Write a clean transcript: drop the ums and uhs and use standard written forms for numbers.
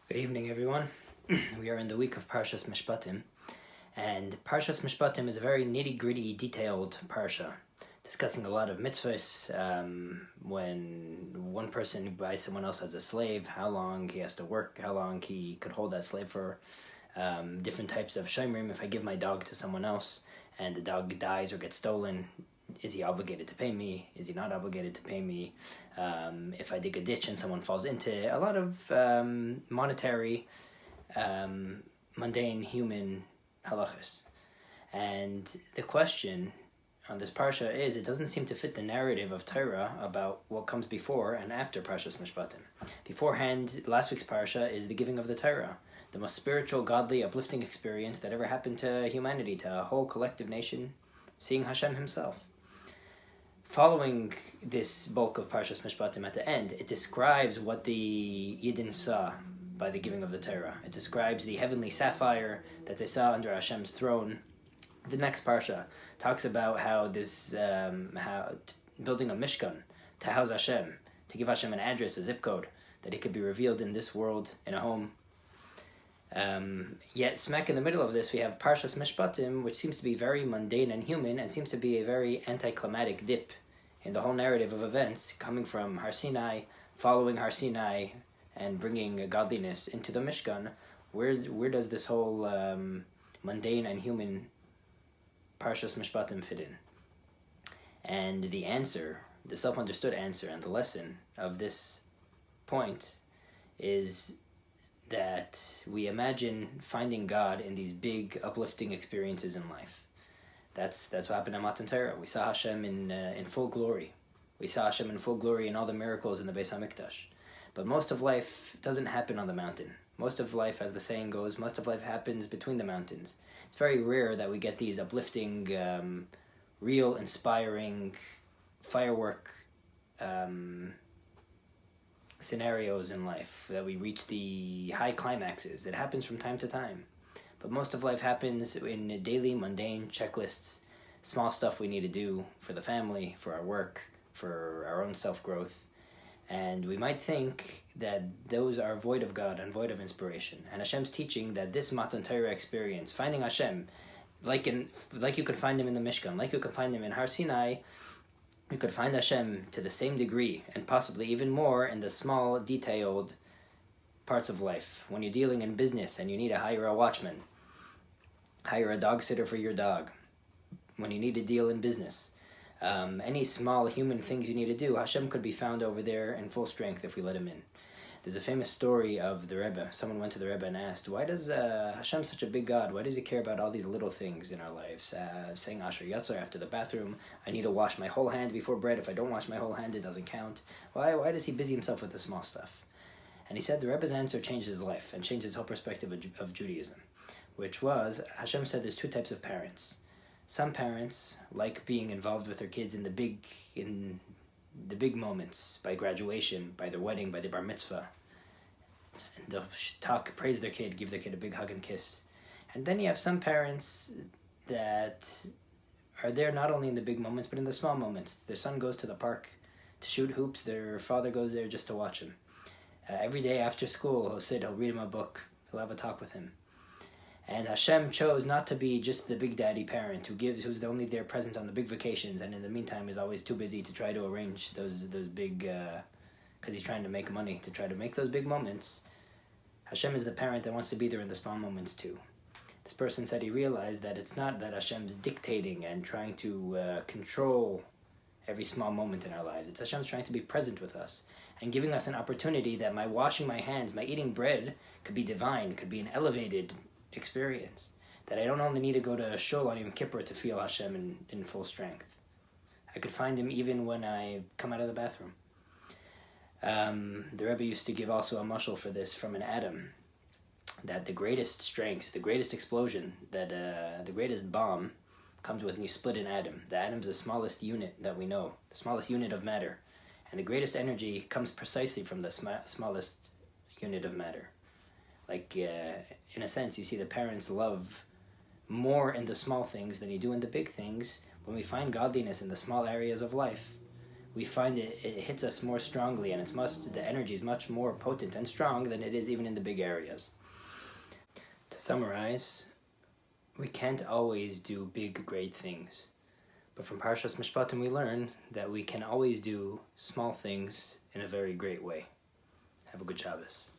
Good evening, everyone. We are in the week of Parshas Mishpatim, and Parshas Mishpatim is a very nitty-gritty, detailed parsha, discussing a lot of mitzvahs. When one person buys someone else as a slave, how long he has to work, how long he could hold that slave for, different types of shomrim. If I give my dog to someone else and the dog dies or gets stolen, is he obligated to pay me? Is he not obligated to pay me? If I dig a ditch and someone falls into it, a lot of monetary, mundane human halachas. And the question on this parsha is, it doesn't seem to fit the narrative of Torah about what comes before and after Parshas Mishpatim. Beforehand, last week's parsha is the giving of the Torah, the most spiritual, godly, uplifting experience that ever happened to humanity, to a whole collective nation, seeing Hashem himself. Following this bulk of Parshas Mishpatim at the end, it describes what the Yidden saw by the giving of the Torah. It describes the heavenly sapphire that they saw under Hashem's throne. The next Parsha talks about how building a Mishkan to house Hashem, to give Hashem an address, a zip code, that he could be revealed in this world, in a home. Yet smack in the middle of this we have Parshas Mishpatim, which seems to be very mundane and human, and seems to be a very anticlimactic dip in the whole narrative of events, coming from Har Sinai, following Har Sinai, and bringing godliness into the Mishkan. Where does this whole mundane and human Parshas Mishpatim fit in? And the answer, the self-understood answer, and the lesson of this point is that we imagine finding God in these big, uplifting experiences in life. That's what happened in Matan Torah. We saw Hashem in full glory. We saw Hashem in full glory in all the miracles in the Beis HaMikdash. But most of life doesn't happen on the mountain. Most of life, as the saying goes, most of life happens between the mountains. It's very rare that we get these uplifting, real, inspiring, firework scenarios in life, that we reach the high climaxes. It happens from time to time. But most of life happens in daily, mundane checklists, small stuff we need to do for the family, for our work, for our own self-growth. And we might think that those are void of God and void of inspiration. And Hashem's teaching that this Matan Torah experience, finding Hashem, like you could find him in the Mishkan, like you could find him in Har Sinai, you could find Hashem to the same degree, and possibly even more, in the small, detailed parts of life. When you're dealing in business and you need to hire a watchman, hire a dog sitter for your dog. When you need to deal in business, any small human things you need to do, Hashem could be found over there in full strength if we let him in. There's a famous story of the Rebbe. Someone went to the Rebbe and asked, why does Hashem such a big God? Why does he care about all these little things in our lives? Saying Asher Yatzar after the bathroom, I need to wash my whole hand before bread. If I don't wash my whole hand, it doesn't count. Why does he busy himself with the small stuff? And he said the Rebbe's answer changed his life and changed his whole perspective of Judaism, which was, Hashem said there's two types of parents. Some parents like being involved with their kids in the big moments, by graduation, by their wedding, by their bar mitzvah. And they'll praise their kid, give their kid a big hug and kiss. And then you have some parents that are there not only in the big moments, but in the small moments. Their son goes to the park to shoot hoops, their father goes there just to watch him. Every day after school, he'll read him a book, he'll have a talk with him. And Hashem chose not to be just the big daddy parent who's only there present on the big vacations, and in the meantime is always too busy to try to arrange those big, because he's trying to make money to try to make those big moments. Hashem is the parent that wants to be there in the small moments too. This person said he realized that it's not that Hashem's dictating and trying to control every small moment in our lives. It's Hashem's trying to be present with us and giving us an opportunity that my washing my hands, my eating bread, could be divine, could be an elevated experience. That I don't only need to go to Shul on Yom Kippur to feel Hashem in full strength. I could find him even when I come out of the bathroom. The Rebbe used to give also a mashal for this from an atom, that the greatest strength, the greatest explosion, that the greatest bomb comes when you split an atom. The atom's the smallest unit that we know, the smallest unit of matter. And the greatest energy comes precisely from the smallest unit of matter. Like, in a sense, you see the parents love more in the small things than you do in the big things. When we find godliness in the small areas of life, we find it hits us more strongly, and the energy is much more potent and strong than it is even in the big areas. To summarize, we can't always do big, great things. But from Parshas Mishpatim we learn that we can always do small things in a very great way. Have a good Shabbos.